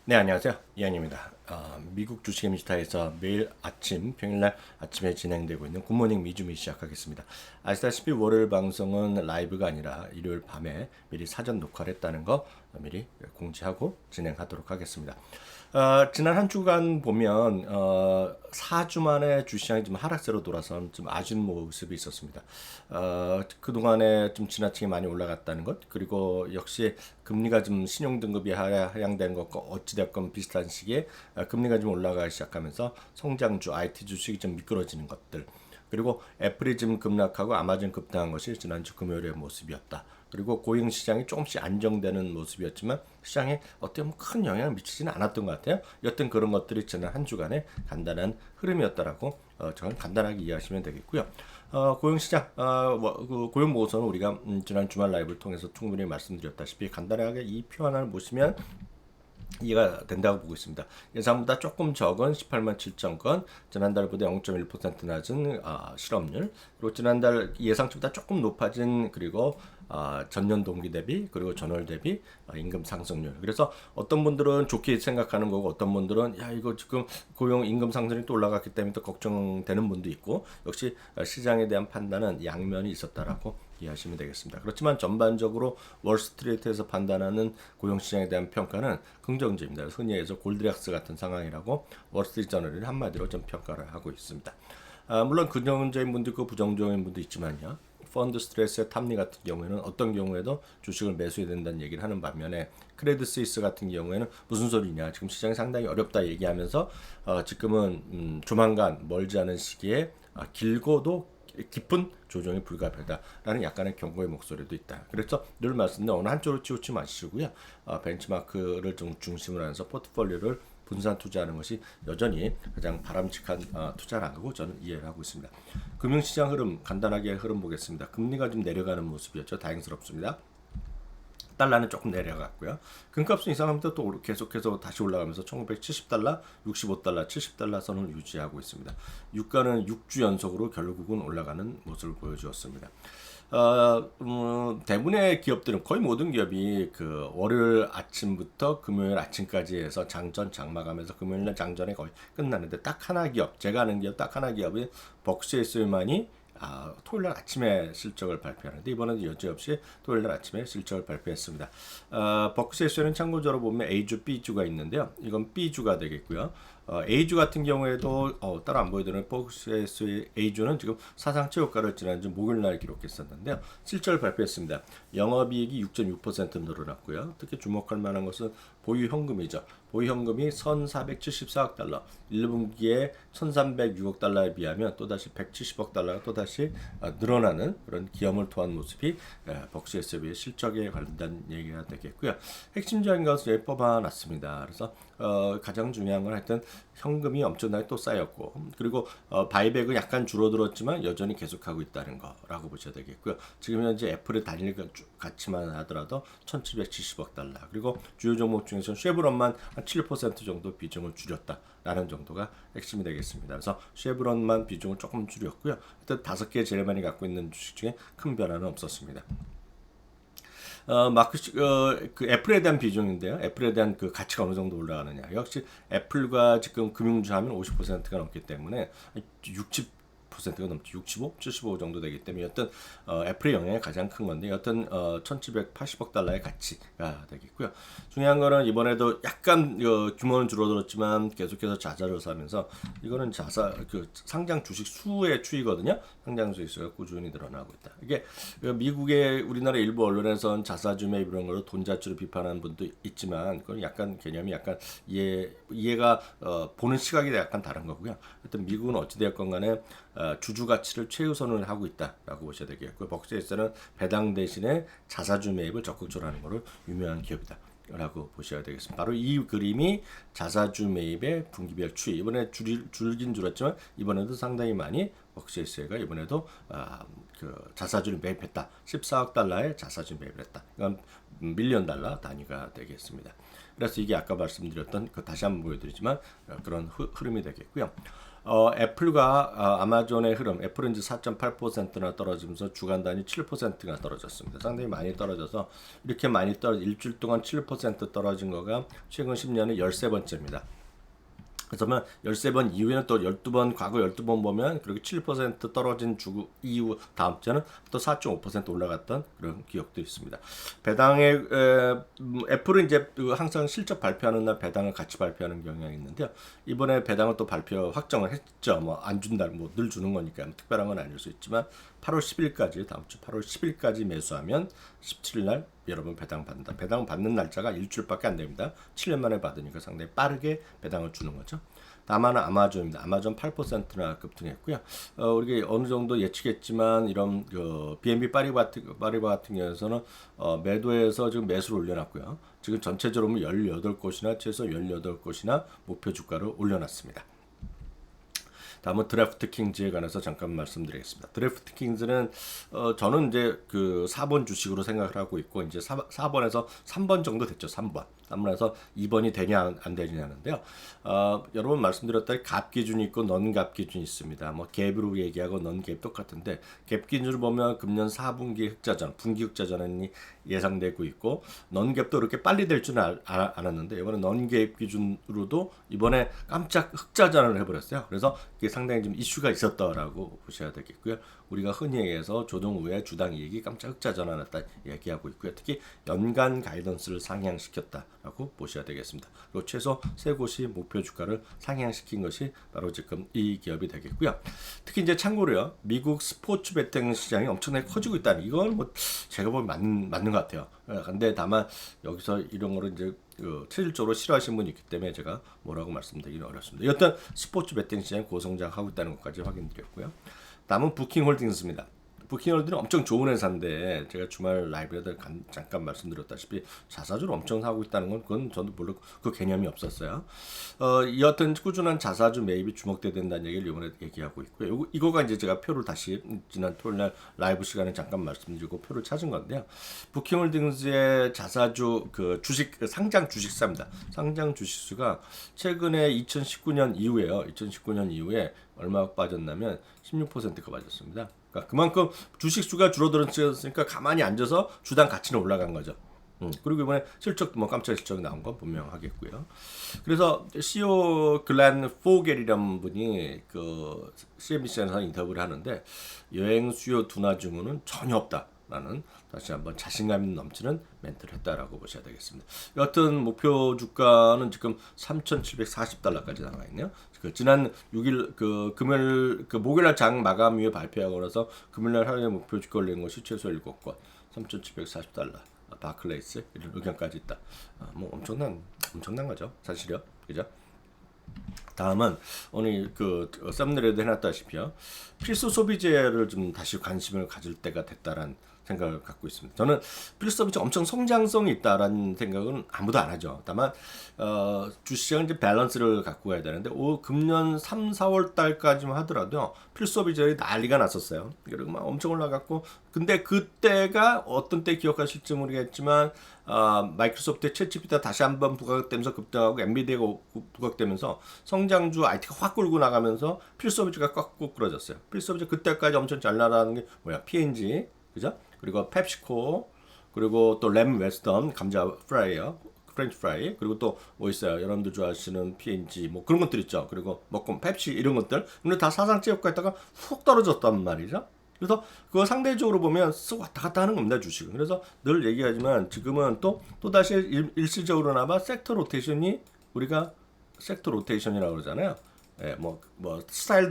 네, 안녕하세요. 이한입니다. 미국 주식 인스타에서 매일 아침, 평일날 아침에 진행되고 있는 굿모닝 미주미 시작하겠습니다. 아시다시피 월요일 방송은 라이브가 아니라 일요일 밤에 미리 사전 녹화를 했다는 거 미리 공지하고 진행하도록 하겠습니다. 지난 한 주간 보면 4주 만에 주시장이 좀 하락세로 돌아선 좀 아쉬운 모습이 있었습니다. 그동안에 좀 지나치게 많이 올라갔다는 것, 그리고 역시 금리가 좀 신용등급이 하향된 것과 어찌됐건 비슷한 시기에 금리가 좀 올라가기 시작하면서 성장주, IT 주식이 좀 미끄러지는 것들, 그리고 애플이 좀 급락하고 아마존 급등한 것이 지난주 금요일의 모습이었다. 그리고 고용 시장이 조금씩 안정되는 모습이었지만 시장에 어떻게 보면 큰 영향을 미치지는 않았던 것 같아요. 여튼 그런 것들이 지난 한 주간의 간단한 흐름이었다라고 저는 간단하게 이해하시면 되겠고요. 고용 시장, 그 고용 보고서는 우리가 지난 주말 라이브를 통해서 충분히 말씀드렸다시피 간단하게 이 표 하나를 보시면 이해가 된다고 보고 있습니다. 예상보다 조금 적은 18만 7천 건, 지난달보다 0.1% 낮은 실업률, 그리고 지난달 예상치보다 조금 높아진, 그리고 전년 동기 대비, 그리고 전월 대비 임금 상승률. 그래서 어떤 분들은 좋게 생각하는 거고, 어떤 분들은 야 이거 지금 고용 임금 상승이 또 올라갔기 때문에 또 걱정되는 분도 있고, 역시 시장에 대한 판단은 양면이 있었다라고 이해하시면 되겠습니다. 그렇지만 전반적으로 월스트리트에서 판단하는 고용시장에 대한 평가는 긍정적입니다. 흔히 해서 골드락스 같은 상황이라고 월스트리트 저널이 한마디로 좀 평가를 하고 있습니다. 물론 긍정적인 분도 있고 부정적인 분도 있지만요. 펀드 스트레스의 탑리 같은 경우에는 어떤 경우에도 주식을 매수해야 된다는 얘기를 하는 반면에, 크레딧 스위스 같은 경우에는 무슨 소리냐, 지금 시장이 상당히 어렵다 얘기하면서 지금은 조만간 멀지 않은 시기에 길고도 깊은 조정이 불가피하다라는 약간의 경고의 목소리도 있다. 그래서 늘 말씀드린 어느 한쪽으로 치우치 마시고요. 벤치마크를 좀 중심으로 해서 포트폴리오를 분산 투자하는 것이 여전히 가장 바람직한 투자라고 저는 이해를 하고 있습니다. 금융시장 흐름 간단하게 흐름 보겠습니다. 금리가 좀 내려가는 모습이었죠. 다행스럽습니다. 달러는 조금 내려갔고요. 금값은 이상하면서 또 계속해서 다시 올라가면서 1970달러, 65달러, 70달러 선을 유지하고 있습니다. 유가는 6주 연속으로 결국은 올라가는 모습을 보여주었습니다. 대부분의 기업들은, 거의 모든 기업이 그 월요일 아침부터 금요일 아침까지 해서 장전 장마가면서 금요일날 장전에 거의 끝나는데, 딱 하나 기업, 제가 아는 기업 딱 하나 기업이 벅스에스만이 토요일날 아침에 실적을 발표하는데, 이번에도 여지없이 토요일날 아침에 실적을 발표했습니다. 벅스에스는 참고적으로 보면 A주, B주가 있는데요. 이건 B주가 되겠고요. A주 같은 경우에도 따로 안 보여드리는 벅스에스의 A주는 지금 사상 최고가를 지난주 목요일날 기록했었는데요. 실적을 발표했습니다. 영업이익이 6.6% 늘어났고요. 특히 주목할 만한 것은 보유 현금이죠. 보유 현금이 1,474억 달러, 1분기에 1,306억 달러에 비하면 또다시 170억 달러가 또다시 늘어나는 그런 기염을 토한 모습이 벅스에스의 실적에 관련된 얘기가 되겠고요. 핵심적인 것을 뽑아놨습니다. 그래서 가장 중요한 건 하여튼 현금이 엄청나게 또 쌓였고, 그리고 바이백은 약간 줄어들었지만 여전히 계속하고 있다는 거라고 보셔야 되겠고요. 지금 현재 애플의 단일 가치만 하더라도 1,770억 달러, 그리고 주요 종목 중에서 쉐브론만 한 7% 정도 비중을 줄였다라는 정도가 핵심이 되겠습니다. 그래서 쉐브론만 비중을 조금 줄였고요. 일단 5개 제일 많이 갖고 있는 주식 중에 큰 변화는 없었습니다. 그 애플에 대한 비중인데요. 애플에 대한 그 가치가 어느 정도 올라가느냐. 역시 애플과 지금 금융주 하면 50%가 넘기 때문에 60%가 넘지, 65, 75 정도 되기 때문에 여튼 애플의 영향이 가장 큰 건데, 여튼 1,780억 달러의 가치가 되겠고요. 중요한 거는 이번에도 약간 규모는 줄어들었지만 계속해서 자사를 사면서, 이거는 그 상장 주식 수의 추이거든요. 상장 주식 수가 꾸준히 늘어나고 있다. 이게 미국의 우리나라 일부 언론에선 자사주 매입 이런 걸로 돈자주를 비판하는 분도 있지만, 그건 약간 개념이 약간 이해가 보는 시각이 약간 다른 거고요. 하여튼 미국은 어찌되었건 간에 주주 가치를 최우선을 하고 있다라고 보셔야 되겠고요. 벅스에서는 배당 대신에 자사주 매입을 적극적으로 하는 것으로 유명한 기업이다 라고 보셔야 되겠습니다. 바로 이 그림이 자사주 매입의 분기별 추이. 이번에 줄긴 줄었지만 이번에도 상당히 많이 벅스에스가 이번에도 그 자사주를 매입했다. 14억 달러의 자사주 매입을 했다. 이건 밀리언 달러 단위가 되겠습니다. 그래서 이게 아까 말씀드렸던, 다시 한번 보여드리지만 그런 흐름이 되겠고요. 애플과 아마존의 흐름, 애플은 이제 4.8%나 떨어지면서 주간 단위 7%가 떨어졌습니다. 상당히 많이 떨어져서 이렇게 많이 일주일 동안 7% 떨어진 거가 최근 10년에 13번째입니다. 그래서 13번 이후에는 또 12번, 과거 12번 보면 그렇게 7% 떨어진 주 이후 다음 주에는 또 4.5% 올라갔던 그런 기억도 있습니다. 배당의 애플은 이제 항상 실적 발표하는 날 배당을 같이 발표하는 경향이 있는데요. 이번에 배당을 또 발표 확정을 했죠. 뭐 안 준다, 뭐 늘 주는 거니까 특별한 건 아닐 수 있지만 8월 10일까지 다음 주 8월 10일까지 매수하면 17일 날 여러분 배당 받는다. 배당 받는 날짜가 일주일밖에 안 됩니다. 7년 만에 받으니까 상당히 빠르게 배당을 주는 거죠. 다만 아마존입니다. 아마존 8%나 급등했고요. 우리가 어느 정도 예측했지만 이런 BNB 파리바 같은 경우에서는 매도해서 지금 매수를 올려놨고요. 지금 전체적으로 18곳이나 최소 18곳이나 목표 주가를 올려놨습니다. 다음은 드래프트킹즈에 관해서 잠깐 말씀드리겠습니다. 드래프트킹즈는 저는 이제 그 4번 주식으로 생각을 하고 있고 이제 4번에서 3번 정도 됐죠. 3번에서 2번이 되냐 안 되냐는데요. 여러 번 말씀드렸다시피 갭 기준이 있고 넌갭 기준이 있습니다. 뭐 갭으로 얘기하고 넌갭 똑같은데 갭 기준을 보면 금년 4분기 흑자전, 분기 흑자전이 예상되고 있고 넌갭도 그렇게 빨리 될 줄은 알았는데 이번에 넌갭 기준으로도 이번에 깜짝 흑자전을 해버렸어요. 그래서 이게 상당히 좀 이슈가 있었다라고 보셔야 되겠고요. 우리가 흔히 얘기해서 조정 후에 주당 이익이 깜짝 흑자 전환했다 얘기하고 있고요. 특히 연간 가이던스를 상향시켰다라고 보셔야 되겠습니다. 그리고 최소 세 곳이 목표 주가를 상향시킨 것이 바로 지금 이 기업이 되겠고요. 특히 이제 참고로요, 미국 스포츠 베팅 시장이 엄청나게 커지고 있다는 이건 뭐 제가 보면 맞는 것 같아요. 근데 다만 여기서 이런 거를 이제 체질적으로 싫어하시는 분이 있기 때문에 제가 뭐라고 말씀드리기는 어렵습니다. 여튼 스포츠 베팅 시장이 고성장하고 있다는 것까지 확인드렸고요. 다음은 부킹홀딩스입니다. 부킹홀딩은 엄청 좋은 회사인데 제가 주말 라이브에서 잠깐 말씀드렸다시피 자사주를 엄청 사고 있다는 건 그건 저도 별로 그 개념이 없었어요. 여하튼 꾸준한 자사주 매입이 주목돼야 된다는 얘기를 이번에 얘기하고 있고요. 이거가 이제 제가 표를 다시 지난 토요일날 라이브 시간에 잠깐 말씀드리고 표를 찾은 건데요. 부킹홀딩스의 자사주 그 주식 상장 주식사입니다. 상장 주식수가 최근에 2019년 이후에요. 2019년 이후에 얼마 빠졌냐면 16%가 빠졌습니다. 그러니까 그만큼 주식 수가 줄어들었으니까 가만히 앉아서 주당 가치는 올라간 거죠. 그리고 이번에 실적 뭐 깜짝 실적 나온 건 분명하겠고요. 그래서 CEO 글렌 포겔이라는 분이 그 CNBC에서 인터뷰를 하는데 여행 수요 둔화 증후는 전혀 없다라는 다시 한번 자신감 넘치는 멘트를 했다라고 보셔야 되겠습니다. 여하튼 목표 주가는 지금 3,740달러까지 나와 있네요. 그 지난 6일 그 금요일 그 목요일날 장 마감 이후에 발표하고 나서 금요일날 하루에 목표 주가 올린 것이 최소 7곳 3,740달러 바클레이스 이런 의견까지 있다. 뭐 엄청난 거죠, 사실요, 그죠? 다음은 오늘 그 썸네일에도 해놨다시피요, 필수 소비재를 좀 다시 관심을 가질 때가 됐다라는 생각을 갖고 있습니다. 저는 필수 소비재 엄청 성장성이 있다라는 생각은 아무도 안 하죠. 다만 주시장은 이제 밸런스를 갖고 가야 되는데 금년 3, 4월 달까지만 하더라도 필수 소비재들이 난리가 났었어요. 그리고 막 엄청 올라갔고, 근데 그때가 어떤 때 기억하실지 모르겠지만 마이크로소프트의 챗GPT가 다시 한번 부각되면서 급등하고 엔비디아가 부각되면서 성장주 IT가 확 끌고 나가면서 필수 소비재가 꽉 끌어졌어요. 필수 소비재 그때까지 엄청 잘 나가는 게 뭐야? P&G, 그죠? 그리고 펩시코, 그리고 또 램 웨스턴 감자 프라이요, 프렌치 프라이, 그리고 또 뭐 있어요? 여러분들 좋아하시는 P&G 뭐 그런 것들 있죠. 그리고 먹고 펩시 이런 것들, 근데 다 사상체육가에다가 훅 떨어졌단 말이죠. 그래서 그거 상대적으로 보면 쓱 왔다 갔다 하는 겁니다, 주식은. 그래서 늘 얘기하지만 지금은 또 다시 일시적으로나마 섹터 로테이션이, 우리가 섹터 로테이션이라고 그러잖아요. 예, 뭐 스타일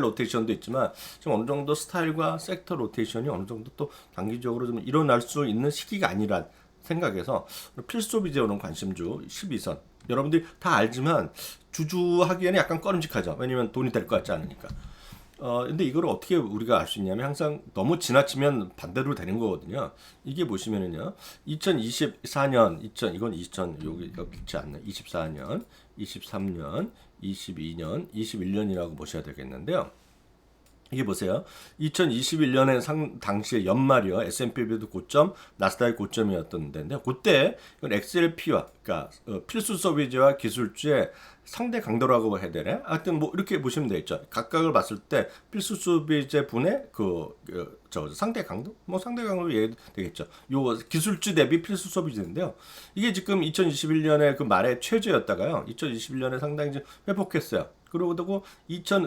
로테이션도 있지만 지금 어느 정도 스타일과 섹터 로테이션이 어느 정도 또 단기적으로 좀 일어날 수 있는 시기가 아니란 생각에서 필수 소비재로는 관심주 12선 여러분들이 다 알지만 주주하기에는 약간 꺼림직하죠. 왜냐면 돈이 될 것 같지 않으니까. 근데 이걸 어떻게 우리가 알 수 있냐면 항상 너무 지나치면 반대로 되는 거거든요. 이게 보시면은요, 2024년, 이건 2000 여기가 있지 않네. 24년, 23년, 22년, 21년이라고 보셔야 되겠는데요. 이게 보세요. 2021년에 당시에 연말이요. S&P도 고점, 나스닥이 고점이었던 데인데 그때 이건 XLP와 그러니까 필수 소비재와 기술주의 상대 강도라고 해야 되나? 하여튼 뭐 이렇게 보시면 되겠죠. 각각을 봤을 때 필수 소비재 분의 상대 강도? 뭐 상대 강도 얘기 되겠죠. 요 기술주 대비 필수 소비재인데요. 이게 지금 2021년에 그 말에 최저였다가요. 2021년에 상당히 좀 회복했어요. 그러고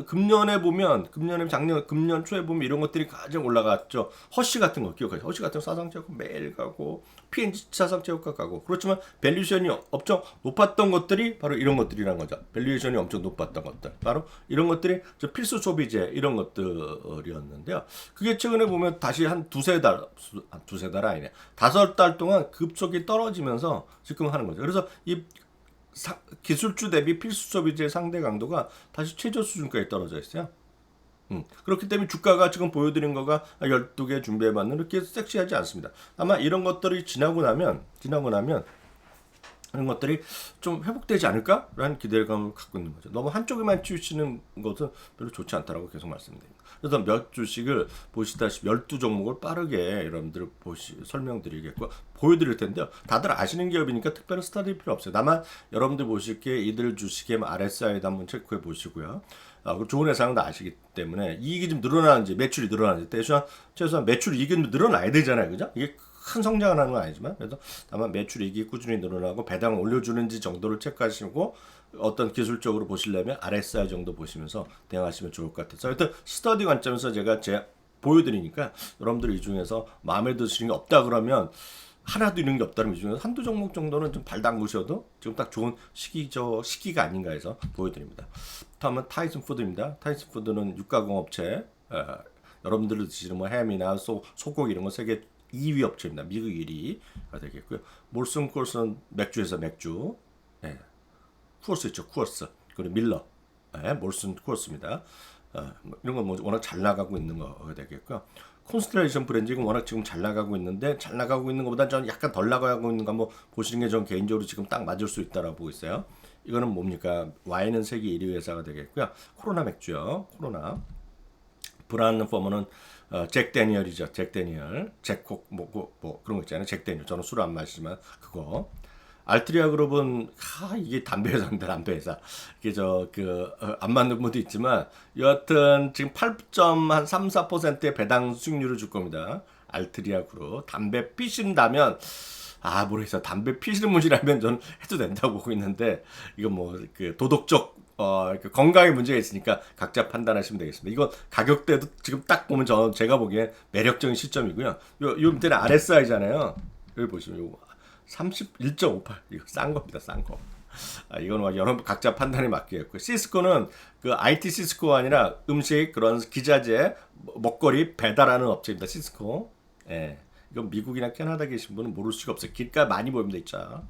금년에 보면 금년 초에 보면 이런 것들이 가장 올라갔죠. 허쉬 같은 거 기억하세요? 허쉬 같은 거 사상체육과 매일 가고 P&G 사상체육과 가고 그렇지만 밸류에이션이 엄청 높았던 것들이 바로 이런 것들이란 거죠. 밸류에이션이 엄청 높았던 것들 바로 이런 것들이 필수 소비재 이런 것들이었는데요. 그게 최근에 보면 다시 한 두세 달 아니네 5달 동안 급속히 떨어지면서 지금 하는 거죠. 그래서 이 기술주 대비 필수 소비재 상대 강도가 다시 최저 수준까지 떨어져 있어요. 그렇기 때문에 주가가 지금 보여드린 거가 12개 준비해봤는 이렇게 섹시하지 않습니다. 아마 이런 것들이 지나고 나면 이런 것들이 좀 회복되지 않을까라는 기대감을 갖고 있는 거죠. 너무 한쪽에만 치우치는 것은 별로 좋지 않다라고 계속 말씀드립니다. 그래서 몇 주식을 보시다시피 12종목을 빠르게 여러분들 설명드리겠고 보여드릴 텐데요. 다들 아시는 기업이니까 특별히 스타디 필요 없어요. 다만 여러분들 보실 게 이들 주식의 RSI도 한번 체크해 보시고요. 좋은 회사는 다 아시기 때문에 이익이 좀 늘어나는지 매출이 늘어나는지 최소한 매출 이익이 좀 늘어나야 되잖아요. 그죠? 이게 큰 성장을 하는 건 아니지만 그래서 다만 매출 이익이 꾸준히 늘어나고 배당 올려주는지 정도를 체크하시고 어떤 기술적으로 보시려면 RSI 정도 보시면서 대응하시면 좋을 것 같아서 하여튼 스터디 관점에서 제가 보여드리니까 여러분들 이 중에서 마음에 드시는 게 없다 그러면 하나도 이런 게 없다면 이 중에서 한두 종목 정도는 좀 발 담그셔도 지금 딱 좋은 시기가 아닌가 해서 보여드립니다. 다음은 타이슨 푸드입니다. 타이슨 푸드는 유가공업체 여러분들이 드시는 뭐 햄이나 소고기 이런 거 세계 2위 업체입니다. 미국 1위가 되겠고요. 몰슨 콜슨 맥주에서 맥주, 쿠어스 있죠, 쿠어스 그리고 밀러, 몰슨 쿠어스입니다. 이런 건 뭐 워낙 잘 나가고 있는 거가 되겠고요. 콘스텔레이션 브랜드가 워낙 지금 잘 나가고 있는데 잘 나가고 있는 것보다 저는 약간 덜 나가고 있는 거 한번 보시는 게 저는 개인적으로 지금 딱 맞을 수 있다라고 보고 있어요. 이거는 뭡니까? 와인은 세계 1위 회사가 되겠고요. 코로나 맥주요. 코로나. 브라운 포머는 잭 데니얼이죠. 잭 데니얼. 잭콕 뭐 그런 거 있잖아요. 잭 데니얼. 저는 술 안 마시지만 그거. 알트리아 그룹은 이게 담배 회사인데 담배 회사. 이게 안 맞는 분도 있지만 여하튼 지금 8.34%의 배당 수익률을 줄 겁니다. 알트리아 그룹. 담배 피신다면 모르겠어요. 담배 피시는 분이라면 저는 해도 된다고 보고 있는데 이건 뭐 도덕적 건강에 문제가 있으니까 각자 판단하시면 되겠습니다. 이건 가격대도 지금 딱 보면 제가 보기엔 매력적인 시점이고요. 요 밑에는 RSI잖아요. 여기 보시면 요거 31.58 이거 싼 겁니다. 싼 거. 이건 여러분 각자 판단에 맡기겠고 시스코는 그 IT 시스코가 아니라 음식 그런 기자재 먹거리 배달하는 업체입니다. 시스코. 이건 미국이나 캐나다 계신 분은 모를 수가 없어요. 길가 많이 보입니다. 있죠.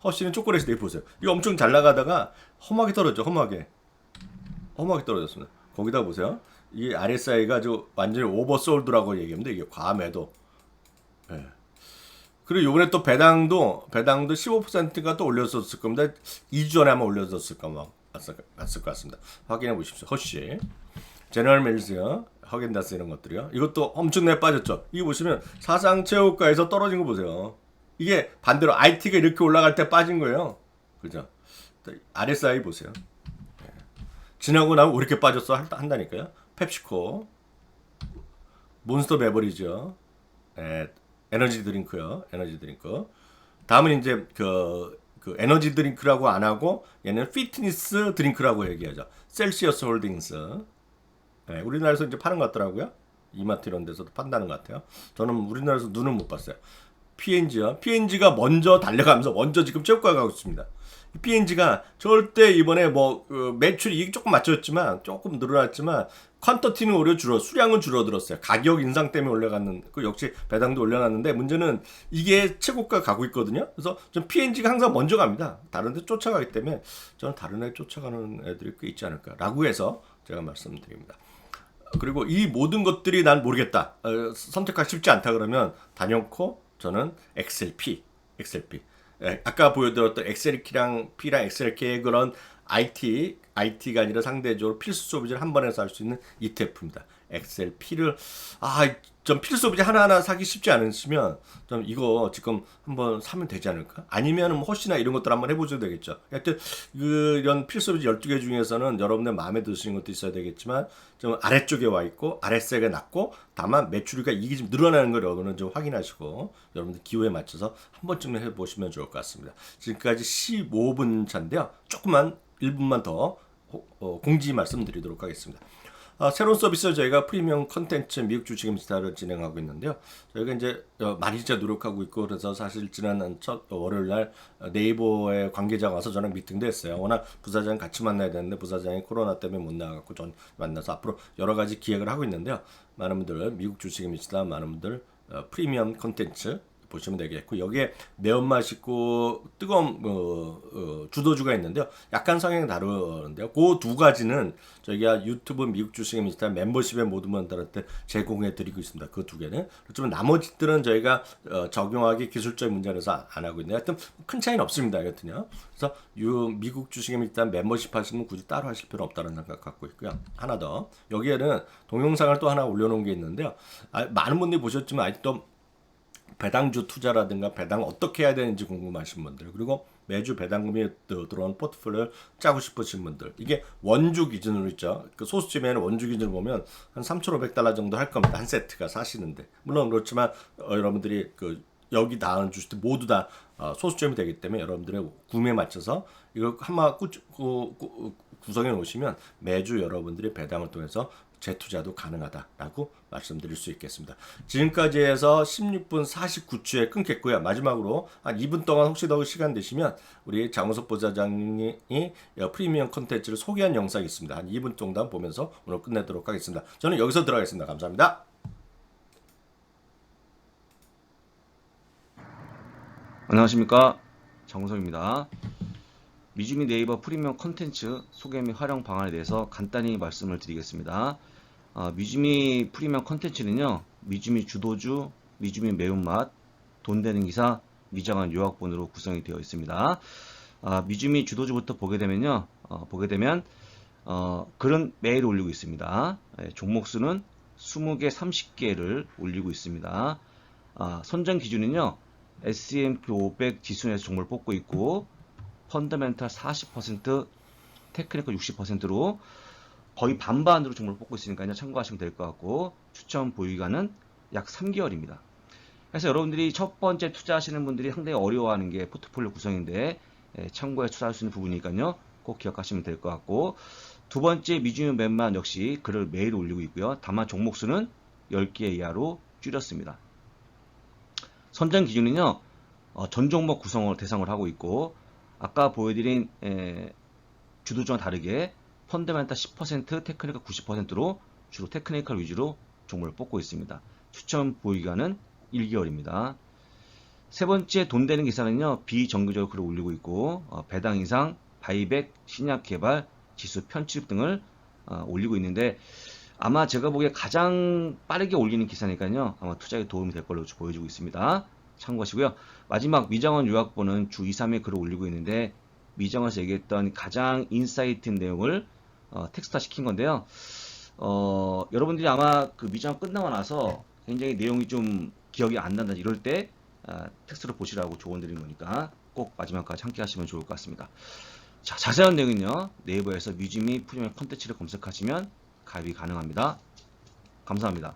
허쉬는 초콜릿이 되게 보세요. 이거 엄청 잘 나가다가 험하게 떨어져. 험하게 떨어졌습니다. 거기다 보세요. 이게 RSI가 완전히 오버솔드라고 얘기합니다. 이게 과매도. 그리고 요번에 또 배당도 15%가 또 올려졌을 겁니다. 2주 전에 아마 올려졌을 것 같습니다. 확인해 보십시오. 허쉬, 제너럴 밀즈요, 허겐다스 이런 것들이요. 이것도 엄청나게 빠졌죠. 이거 보시면 사상체육과에서 떨어진 거 보세요. 이게 반대로 IT가 이렇게 올라갈 때 빠진 거예요. 그죠? RSI 보세요. 지나고 나면 왜 이렇게 빠졌어? 한다니까요. 펩시코, 몬스터 베버리죠. 에너지 드링크요. 에너지 드링크. 다음은 이제 그 에너지 드링크라고 안 하고 얘는 피트니스 드링크라고 얘기하죠. 셀시어스 홀딩스. 우리나라에서 이제 파는 것 같더라고요. 이마트 이런 데서도 판다는 것 같아요. 저는 우리나라에서 눈은 못 봤어요. P&G요. P&G가 먼저 달려가면서 먼저 지금 최고가 가고 있습니다. P&G가 절대 이번에 매출이 조금 맞췄지만 조금 늘어났지만 퀀터티는 오히려 수량은 줄어들었어요. 가격 인상 때문에 올라갔는 역시 배당도 올려놨는데 문제는 이게 최고가 가고 있거든요. 그래서 좀 P&G가 항상 먼저 갑니다. 다른 데 쫓아가기 때문에 저는 다른 애 쫓아가는 애들이 꽤 있지 않을까라고 해서 제가 말씀드립니다. 그리고 이 모든 것들이 난 모르겠다. 선택하기 쉽지 않다 그러면 단연코 저는 XLP. 아까 보여드렸던 XLP랑 P랑 XLK의 그런 IT가 아니라 상대적으로 필수 소비재를 한 번에 살 수 있는 ETF입니다. 엑셀 P를 좀 필수 소비재 하나하나 사기 쉽지 않으시면 좀 이거 지금 한번 사면 되지 않을까? 아니면 뭐 혹시나 이런 것들 한번 해보셔도 되겠죠. 하여튼 이런 필수 소비재 12개 중에서는 여러분들 마음에 드시는 것도 있어야 되겠지만 좀 아래쪽에 와 있고 아랫세가 낮고 다만 매출과 이익이 좀 늘어나는 걸 여러분은 좀 확인하시고 여러분들 기호에 맞춰서 한 번쯤 해보시면 좋을 것 같습니다. 지금까지 15분 차인데요. 조금만 1분만 더 공지 말씀드리도록 하겠습니다. 새로운 서비스 저희가 프리미엄 컨텐츠 미국 주식 인스타를 진행하고 있는데요. 저희가 이제 많이 진짜 노력하고 있고 그래서 사실 지난 첫 월요일 날 네이버의 관계자가 와서 저랑 미팅도 했어요. 워낙 부사장 같이 만나야 되는데 부사장이 코로나 때문에 못 나가고 전 만나서 앞으로 여러 가지 기획을 하고 있는데요. 많은 분들 미국 주식 인스타 많은 분들 프리미엄 컨텐츠 보시면 되겠고 여기에 매운맛 있고 뜨거운 주도주가 있는데요. 약간 성향이 다르는데요. 그 두 가지는 저희가 유튜브 미국 주식 인스타 멤버십에 모든 분들한테 제공해 드리고 있습니다. 그 두 개는. 그렇지만 나머지들은 저희가 적용하기 기술적인 문제라서 안 하고 있는데 하여튼 큰 차이는 없습니다. 하여튼요. 그래서 미국 주식 인스타 멤버십 하시면 굳이 따로 하실 필요 없다는 생각 갖고 있고요. 하나 더 여기에는 동영상을 또 하나 올려놓은 게 있는데요. 많은 분들이 보셨지만 아직도 배당주 투자라든가 배당 어떻게 해야 되는지 궁금하신 분들 그리고 매주 배당금이 들어온 포트폴리오를 짜고 싶으신 분들 이게 원주 기준으로 있죠. 그 소수점에는 원주 기준을 보면 한 3,500달러 정도 할 겁니다. 한 세트가 사시는데 물론 그렇지만 여러분들이 여기 나온 주식들 모두 다 소수점이 되기 때문에 여러분들의 구매에 맞춰서 이걸 한마 구성해 놓으시면 매주 여러분들이 배당을 통해서 재투자도 가능하다라고 말씀드릴 수 있겠습니다. 지금까지 해서 16분 49초에 끊겠고요. 마지막으로 한 2분 동안 혹시 더 시간 되시면 우리 장우석 부사장이 프리미엄 콘텐츠를 소개한 영상이 있습니다. 한 2분 정도 보면서 오늘 끝내도록 하겠습니다. 저는 여기서 들어가겠습니다. 감사합니다. 안녕하십니까, 장우석입니다. 미주미 네이버 프리미엄 컨텐츠 소개 및 활용 방안에 대해서 간단히 말씀을 드리겠습니다. 미주미 프리미엄 컨텐츠는요, 미주미 주도주, 미주미 매운맛, 돈 되는 기사, 미장한 요약본으로 구성이 되어 있습니다. 미주미 주도주부터 보게 되면 글은 매일 올리고 있습니다. 종목 수는 20개, 30개를 올리고 있습니다. 선정 기준은요, S&P 500 지수 내에서 종목을 뽑고 있고 펀더멘탈 40%, 테크니컬 60%로 거의 반반으로 종목을 뽑고 있으니까요. 참고하시면 될 것 같고 추천 보유기간은 약 3개월입니다. 그래서 여러분들이 첫 번째 투자하시는 분들이 상당히 어려워하는 게 포트폴리오 구성인데 참고해 투자할 수 있는 부분이니까요. 꼭 기억하시면 될 것 같고 두 번째 미주미 멤만 역시 글을 매일 올리고 있고요. 다만 종목 수는 10개 이하로 줄였습니다. 선정 기준은요. 전 종목 구성을 대상으로 하고 있고 아까 보여드린 주도주와 다르게 펀더멘탈 10%, 테크니컬 90%로 주로 테크니컬 위주로 종목을 뽑고 있습니다. 추천 보유기간은 1개월입니다. 세 번째 돈 되는 기사는요. 비정규적으로 글을 올리고 있고 배당 인상, 바이백, 신약 개발, 지수 편집 등을 올리고 있는데 아마 제가 보기에 가장 빠르게 올리는 기사니까요. 아마 투자에 도움이 될 걸로 보여지고 있습니다. 참고하시고요. 마지막 미장원 요약본은 주 2, 3회 글을 올리고 있는데 미장원에서 얘기했던 가장 인사이트 내용을 텍스트화 시킨 건데요. 여러분들이 아마 그 미장원 끝나고 나서 굉장히 내용이 좀 기억이 안 난다 이럴 때 텍스트로 보시라고 조언 드리는 거니까 꼭 마지막까지 함께 하시면 좋을 것 같습니다. 자, 자세한 내용은요. 네이버에서 미주미 프리미엄 콘텐츠를 검색하시면 가입이 가능합니다. 감사합니다.